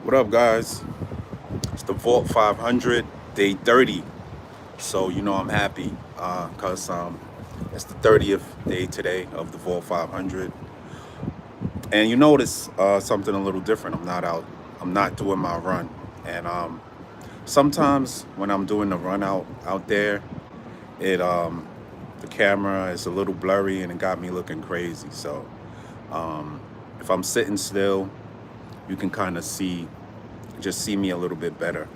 What up, guys? It's the Vault 500, day 30. So, I'm happy because it's the 30th day today of the Vault 500. And you notice something a little different. I'm not doing my run. And sometimes when I'm doing the run out there, the camera is a little blurry and it got me looking crazy. So, if I'm sitting still, you can kind of just see me a little bit better.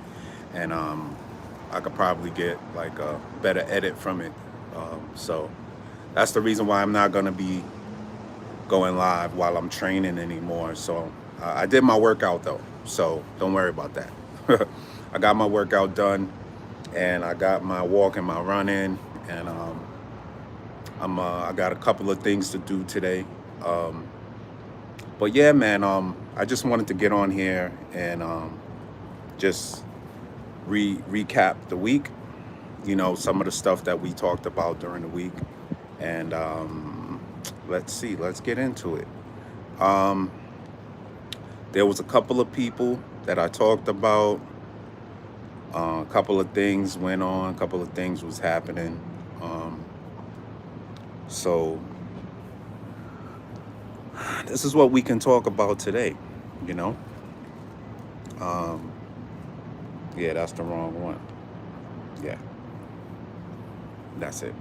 And I could probably get like a better edit from it. So that's the reason why I'm not gonna be going live while I'm training anymore. So I did my workout though, so don't worry about that. I got my workout done, and I got my walk and my run in, and I got a couple of things to do today. Um, but yeah, man, I just wanted to get on here and just recap the week. Some of the stuff that we talked about during the week, and let's see, let's get into it. Um, there was a couple of people that I talked about. A couple of things went on. A couple of things was happening. Um, so this is what we can talk about today. You know. Um, yeah, that's the wrong one. Yeah, that's it.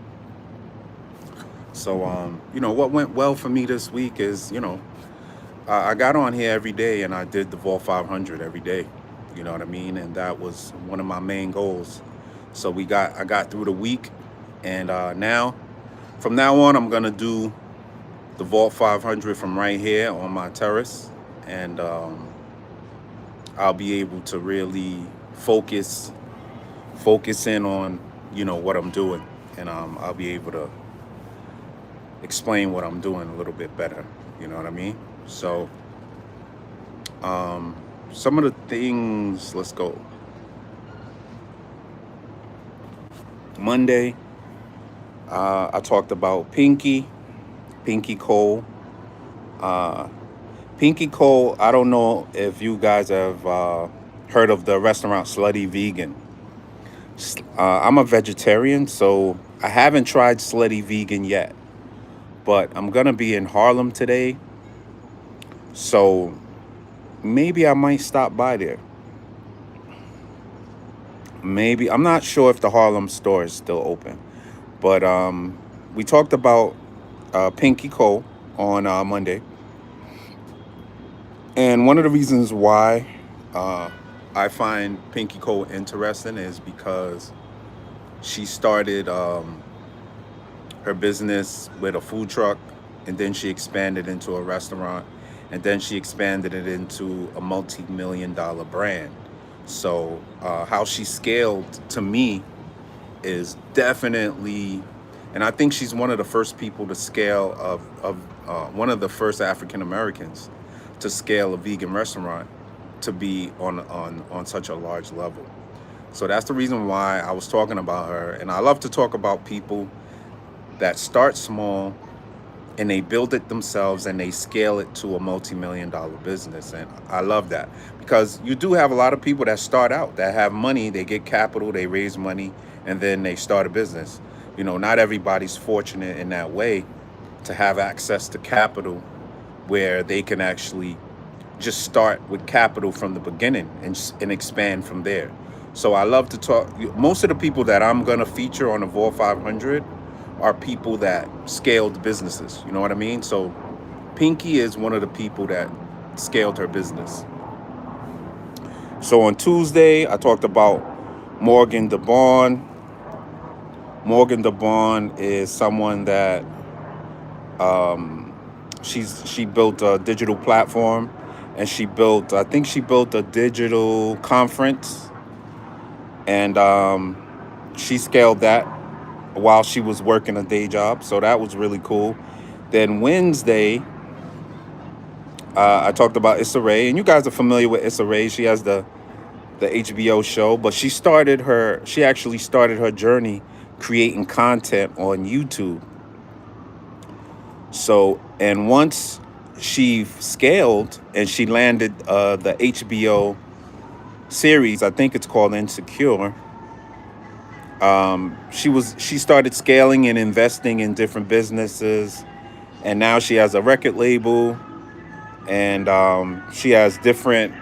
So what went well for me this week is I got on here every day and I did the Vault 500 every day. You know what I mean? And that was one of my main goals. So I got through the week, and now from now on I'm gonna do the Vault 500 from right here on my terrace, and I'll be able to really focus focus in on what I'm doing, and I'll be able to explain what I'm doing a little bit better. You know what I mean? So um, some of the things. Let's go. Monday, I talked about Pinky Cole. Uh, Pinky Cole. I don't know if you guys have heard of the restaurant Slutty Vegan. I'm a vegetarian, so I haven't tried Slutty Vegan yet. But I'm gonna be in Harlem today, so maybe I might stop by there. Maybe I'm not sure if the Harlem store is still open, but we talked about Pinky Cole on Monday, and one of the reasons why uh, I find Pinky Cole interesting is because she started her business with a food truck, and then she expanded into a restaurant, and then she expanded it into a multi-million-dollar brand. So how she scaled to me is definitely, and I think she's one of the first people to scale of one of the first African Americans to scale a vegan restaurant to be on such a large level. So that's the reason why I was talking about her, and I love to talk about people that start small and they build it themselves and they scale it to a multi-million-dollar business. And I love that because you do have a lot of people that start out that have money, they get capital, they raise money, and then they start a business. Not everybody's fortunate in that way to have access to capital where they can actually just start with capital from the beginning and expand from there. So I love to talk. Most of the people that I'm gonna feature on the Vault 500 are people that scaled businesses. You know what I mean? So Pinky is one of the people that scaled her business. So on Tuesday, I talked about Morgan DeBaun. Morgan DeBaun is someone that um, she built a digital platform, and I think she built a digital conference, and she scaled that while she was working a day job. So that was really cool. Then Wednesday, I talked about Issa Rae, and you guys are familiar with Issa Rae. She has the HBO show, but she actually started her journey creating content on YouTube. So, and once she scaled and she landed the HBO series. I think it's called Insecure. She started scaling and investing in different businesses, and now she has a record label, and she has different.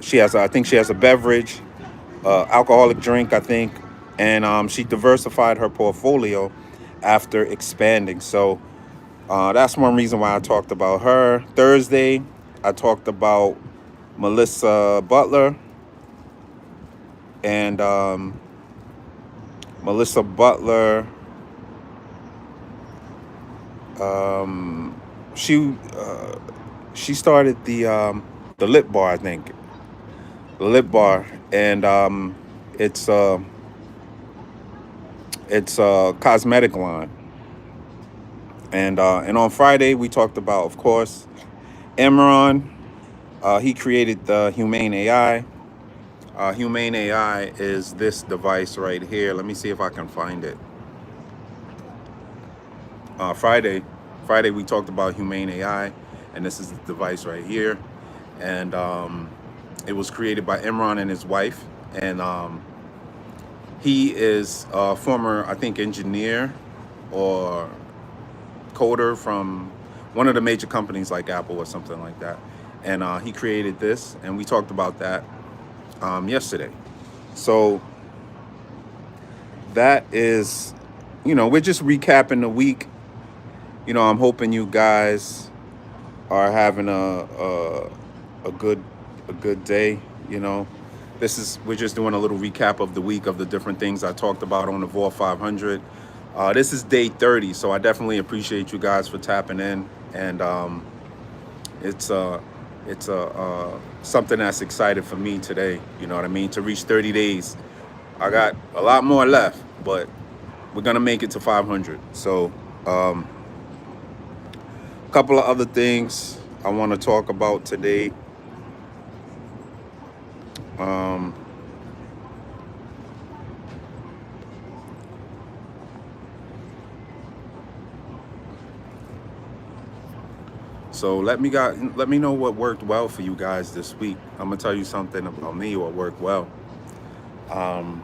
She has, I think, she has a beverage, alcoholic drink, I think, and she diversified her portfolio after expanding. So that's one reason why I talked about her. Thursday, I talked about Melissa Butler, and Melissa Butler. Um, she she started the Lip Bar, I think, the Lip Bar, and it's uh, it's a cosmetic line. And on Friday we talked about, of course, Imran. He created the Humane AI. Humane AI is this device right here. Let me see if I can find it. uh, Friday, Friday we talked about Humane AI, and this is the device right here. And it was created by Imran and his wife, and he is a former, I think, engineer or coder from one of the major companies like Apple or something like that. And he created this, and we talked about that yesterday. So that is, we're just recapping the week. I'm hoping you guys are having a good day. This is We're just doing a little recap of the week of the different things I talked about on the Vault 500. This is day 30, so I definitely appreciate you guys for tapping in, and it's something that's excited for me today. You know what I mean? To reach 30 days, I got a lot more left, but we're gonna make it to 500. So a couple of other things I want to talk about today. Um, so let me know what worked well for you guys this week. I'm gonna tell you something about me what worked well. Um,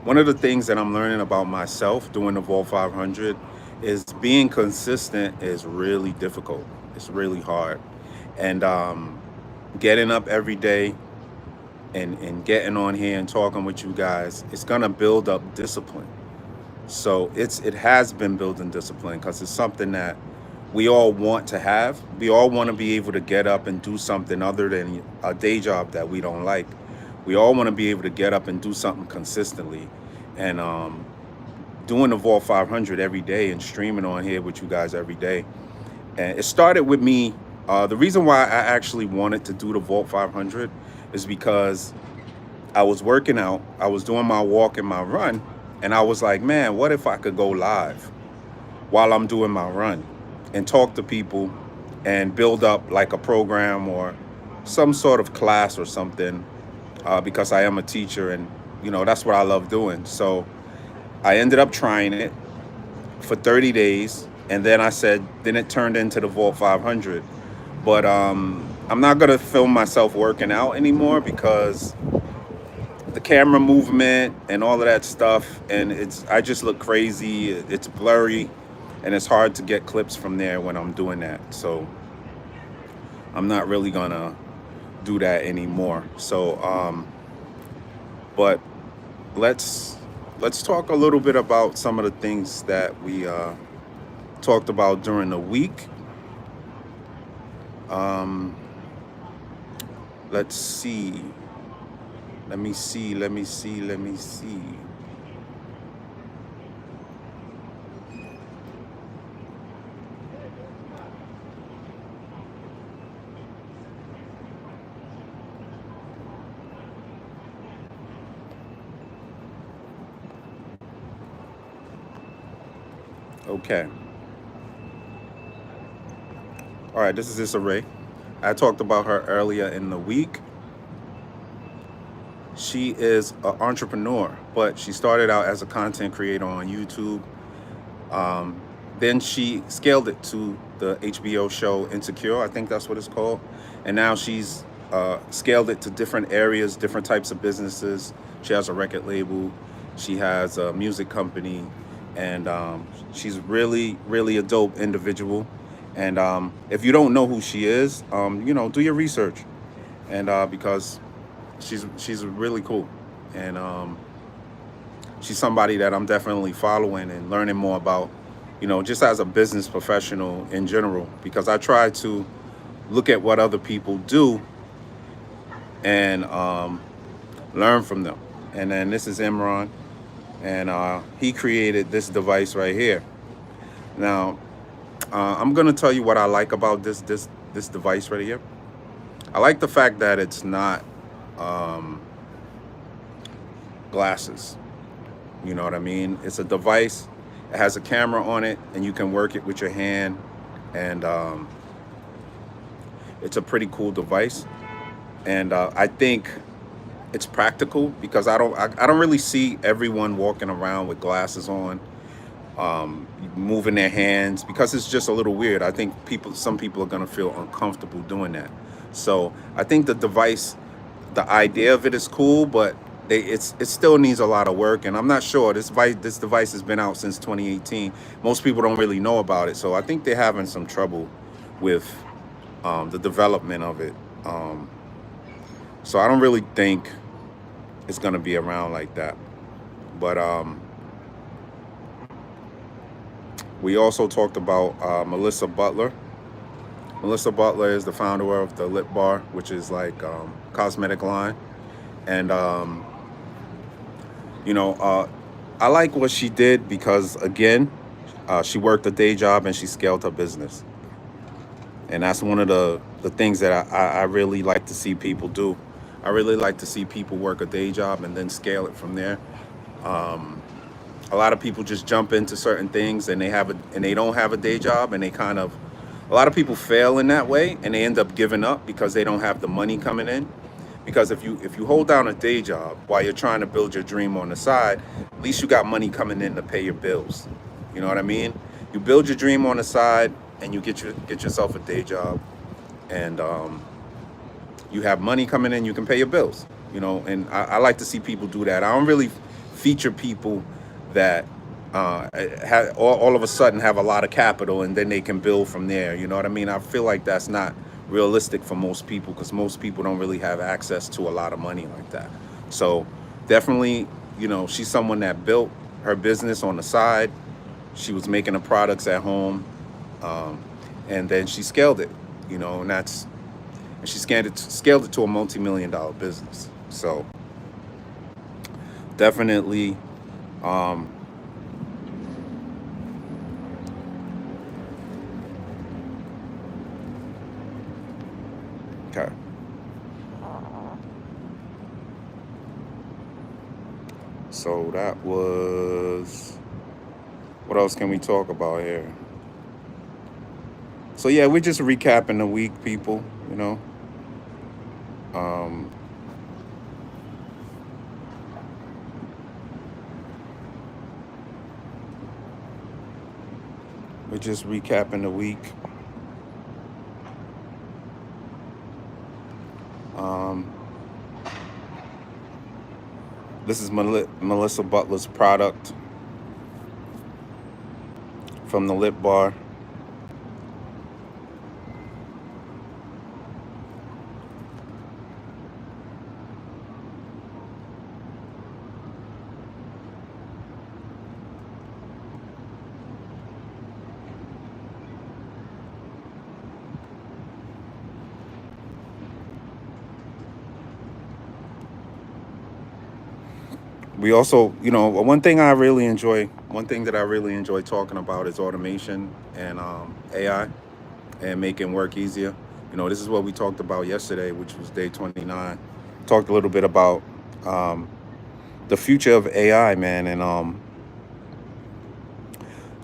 One of the things that I'm learning about myself doing the Vault 500 is being consistent is really difficult. It's really hard, and getting up every day and getting on here and talking with you guys, it's gonna build up discipline. So it has been building discipline because it's something that we all want to have. We all want to be able to get up and do something other than a day job that we don't like. We all want to be able to get up and do something consistently. And doing the Vault 500 every day and streaming on here with you guys every day. And it started with me. The reason why I actually wanted to do the Vault 500 is because I was working out, I was doing my walk and my run, and I was like, man, what if I could go live while I'm doing my run and talk to people and build up like a program or some sort of class or something, because I am a teacher, and that's what I love doing. So I ended up trying it for 30 days, and then then it turned into the Vault 500. But I'm not gonna film myself working out anymore because the camera movement and all of that stuff, and I just look crazy. It's blurry, and it's hard to get clips from there when I'm doing that. So I'm not really gonna do that anymore. So but let's talk a little bit about some of the things that we talked about during the week. Let's see. Let me see. Okay. All right, this is Issa Rae. I talked about her earlier in the week. She is an entrepreneur, but she started out as a content creator on YouTube. then she scaled it to the HBO show Insecure. I think that's what it's called. And now she's scaled it to different areas, different types of businesses. She has a record label. She has a music company, and she's really, really a dope individual. And if you don't know who she is, do your research, and because she's really cool, and she's somebody that I'm definitely following and learning more about, just as a business professional in general, because I try to look at what other people do and learn from them. And then this is Imran, and he created this device right here. Now, I'm gonna tell you what I like about this device right here. I like the fact that it's not um, glasses. You know what I mean? It's a device. It has a camera on it, and you can work it with your hand. And it's a pretty cool device. And I think it's practical because I don't really see everyone walking around with glasses on, moving their hands, because it's just a little weird. I think some people are gonna feel uncomfortable doing that. So I think the device, the idea of it is cool, but it still needs a lot of work. And I'm not sure, this device has been out since 2018. Most people don't really know about it, so I think they're having some trouble with the development of it. So I don't really think it's gonna be around like that. But we also talked about Melissa Butler. Melissa Butler is the founder of the Lip Bar, which is like cosmetic line. And I like what she did because, again, she worked a day job and she scaled her business. And that's one of the things that I really like to see people do. I really like to see people work a day job and then scale it from there. A lot of people just jump into certain things and they don't have a day job, and a lot of people fail in that way, and they end up giving up because they don't have the money coming in. Because if you hold down a day job while you're trying to build your dream on the side, at least you got money coming in to pay your bills. You know what I mean? You build your dream on the side and you get yourself a day job, and you have money coming in, you can pay your bills. And I like to see people do that. I don't really feature people that all of a sudden have a lot of capital and then they can build from there. You know what I mean? I feel like that's not realistic for most people, because most people don't really have access to a lot of money like that. So definitely, she's someone that built her business on the side. She was making the products at home, and then she scaled it. And she scaled it to a multi-million-dollar business. So definitely, okay. So that was, what else can we talk about here? So yeah, we're just recapping the week, people. Um, we're just recapping the week. Um, this is Melissa Butler's product from the Lip Bar. We also, one thing that I really enjoy talking about is automation and AI and making work easier. This is what we talked about yesterday, which was day 29. Talked a little bit about the future of AI, man. And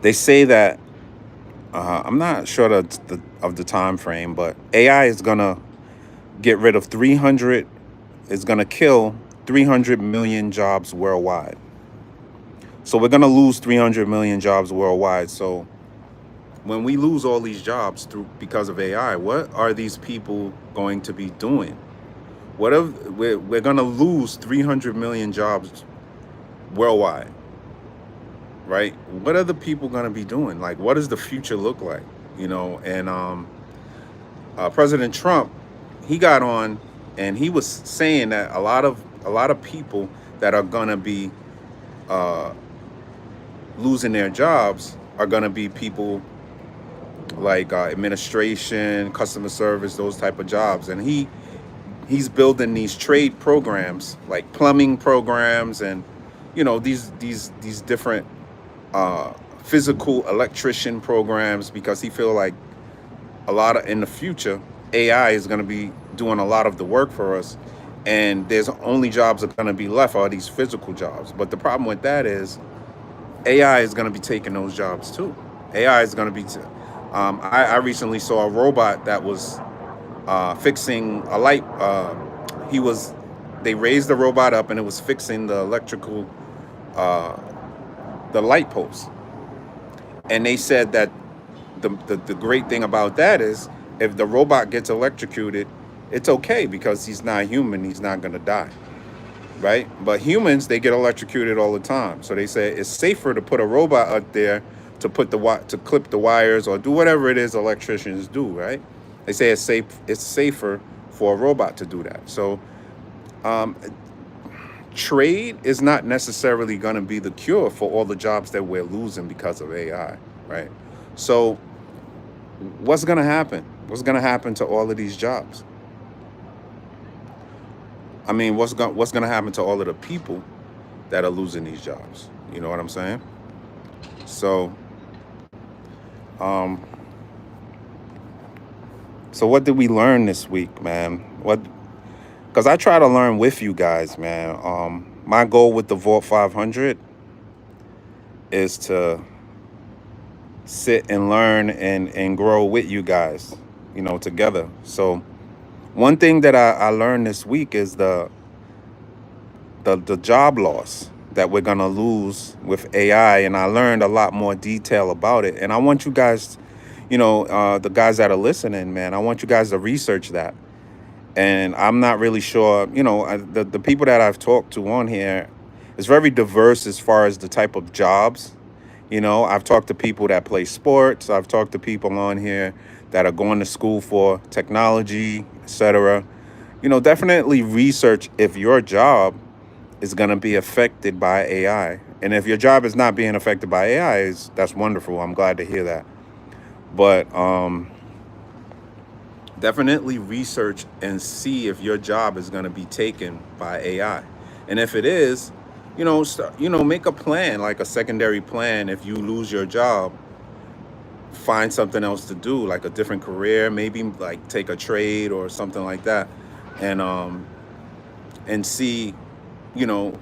they say that, I'm not sure of the time frame, but AI is going to get rid of is going to kill 300 million jobs worldwide. So we're going to lose 300 million jobs worldwide. So when we lose all these jobs through because of AI, what are these people going to be doing? What if we're going to lose 300 million jobs worldwide, right? What are the people going to be doing? Like, what does the future look like? And President Trump, he got on and he was saying that a lot of people that are going to be uh, losing their jobs are going to be people like administration, customer service, those type of jobs. And he's building these trade programs like plumbing programs and these different uh, physical electrician programs, because he feel like a lot of in the future AI is going to be doing a lot of the work for us, and there's only jobs that are going to be left are these physical jobs. But the problem with that is AI is going to be taking those jobs too. AI is going to be. I recently saw a robot that was fixing a light. He was. They raised the robot up and it was fixing the electrical, uh, the light post. And they said that the great thing about that is if the robot gets electrocuted, it's okay because he's not human. He's not going to die, right? But humans, they get electrocuted all the time. So they say it's safer to put a robot out there to put to clip the wires or do whatever it is electricians do, right? They say it's safer for a robot to do that. So um, trade is not necessarily going to be the cure for all the jobs that we're losing because of AI, right? So what's going to happen? What's going to happen to all of these jobs? I mean, what's going to happen to all of the people that are losing these jobs? You know what I'm saying? So, um, so what did we learn this week, man? What? Because I try to learn with you guys, man. My goal with the Vault 500 is to sit and learn and grow with you guys, together. So one thing that I learned this week is the job loss that we're gonna lose with AI, and I learned a lot more detail about it. And I want you guys, the guys that are listening, man, I want you guys to research that. And I'm not really sure, the people that I've talked to on here is very diverse as far as the type of jobs. I've talked to people that play sports. I've talked to people on here that are going to school for technology, etc. Definitely research if your job is going to be affected by AI. And if your job is not being affected by AI, that's wonderful. I'm glad to hear that. But definitely research and see if your job is going to be taken by AI. And if it is, make a plan, like a secondary plan. If you lose your job, find something else to do, like a different career, maybe like take a trade or something like that. And see, you know,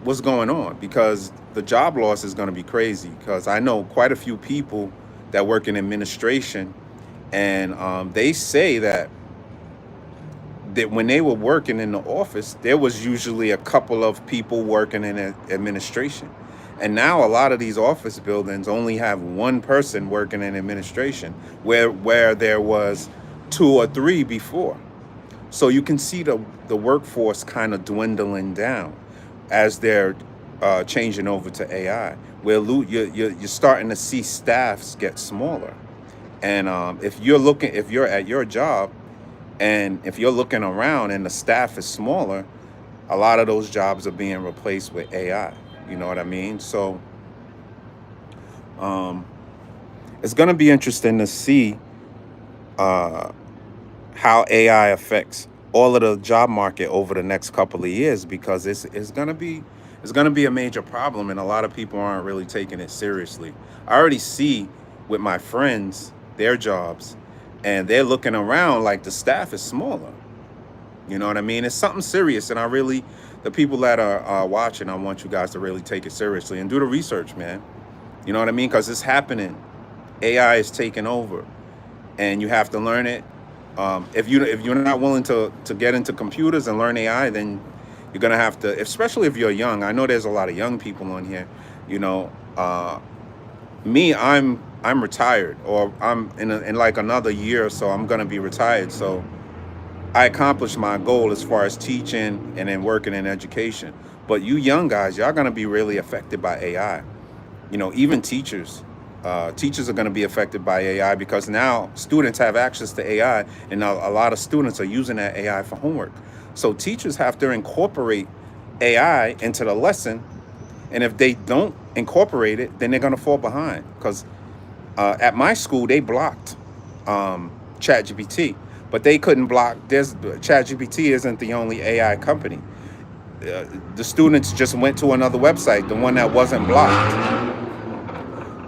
what's going on, because the job loss is going to be crazy, because I know quite a few people that work in administration, and they say that when they were working in the office, there was usually a couple of people working in administration. And now a lot of these office buildings only have one person working in administration, where there was two or three before. So you can see the workforce kind of dwindling down as they're changing over to AI. Where you're starting to see staffs get smaller. And if you're at your job, and if you're looking around and the staff is smaller, a lot of those jobs are being replaced with AI. You know what I mean? So um, it's going to be interesting to see uh, how AI affects all of the job market over the next couple of years, because it's going to be a major problem, and a lot of people aren't really taking it seriously. I already see with my friends their jobs, and they're looking around like the staff is smaller. You know what I mean? It's something serious, and the people that are watching, I want you guys to really take it seriously and do the research, man. You know what I mean? Because it's happening. AI is taking over, and you have to learn it. If you're not willing to get into computers and learn AI, then you're gonna have to, especially if you're young. I know there's a lot of young people on here. You know, me, I'm I'm retired, or I'm in like another year or so, I'm gonna be retired. So I accomplished my goal as far as teaching and then working in education. But you young guys, y'all gonna be really affected by AI. Even teachers. Teachers are going to be affected by AI because now students have access to AI, and a lot of students are using that AI for homework. So teachers have to incorporate AI into the lesson, and if they don't incorporate it, then they're going to fall behind. Because at my school, they blocked ChatGPT, but they couldn't block. ChatGPT isn't the only AI company. The students just went to another website, the one that wasn't blocked.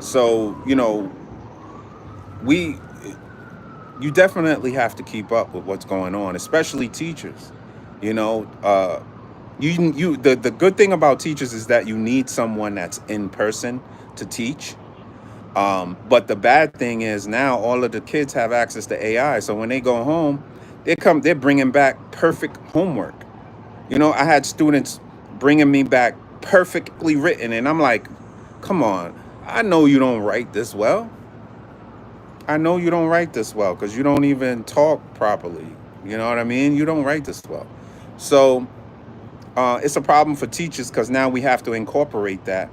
So we you definitely have to keep up with what's going on, especially teachers. You know, the good thing about teachers is that you need someone that's in person to teach. But the bad thing is now all of the kids have access to AI. So when they go home, they're bringing back perfect homework. I had students bringing me back perfectly written, and I'm like, come on, I know you don't write this well. I know you don't write this well because you don't even talk properly. You know what I mean? You don't write this well. So it's a problem for teachers because now we have to incorporate that.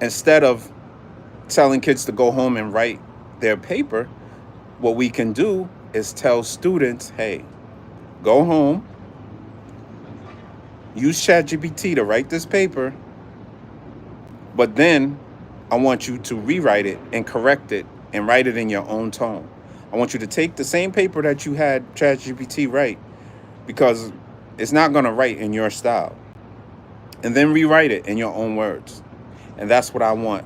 Instead of telling kids to go home and write their paper, what we can do is tell students, hey, go home, use ChatGPT to write this paper, but then I want you to rewrite it and correct it and write it in your own tone. I want you to take the same paper that you had ChatGPT write, because it's not going to write in your style, and then rewrite it in your own words. And that's what I want.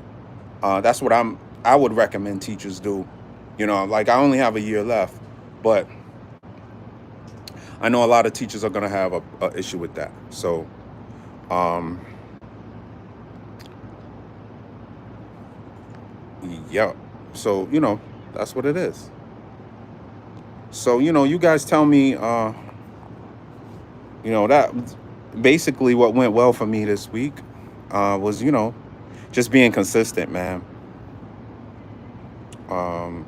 That's what I would recommend teachers do. Like I only have a year left, but I know a lot of teachers are going to have a issue with that. So, um, yeah. So, that's what it is. So, you guys tell me, that basically what went well for me this week was, just being consistent, man. Um,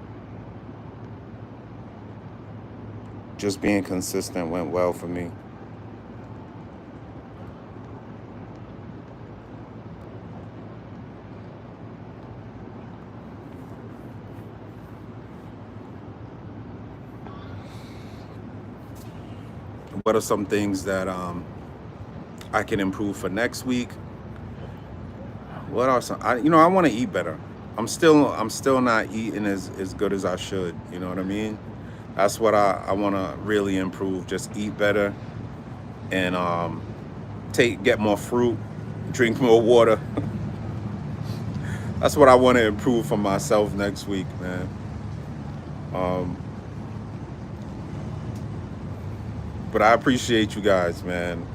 just being consistent went well for me. What are some things that I can improve for next week? What are some? I want to eat better. I'm still not eating as good as I should. You know what I mean? That's what I want to really improve. Just eat better and get more fruit, drink more water. That's what I want to improve for myself next week, man. Um, but I appreciate you guys, man.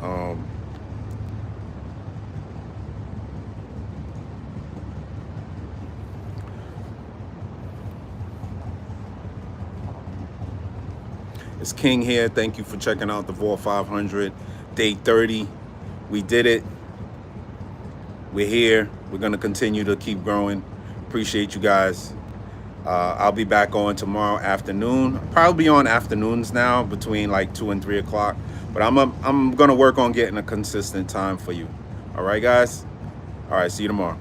It's King here. Thank you for checking out the Vault 500, day 30. We did it. We're here. We're going to continue to keep growing. Appreciate you guys. I'll be back on tomorrow afternoon. I'll probably be on afternoons now between like 2 and 3 o'clock. But I'm going to work on getting a consistent time for you. All right, guys? All right, see you tomorrow.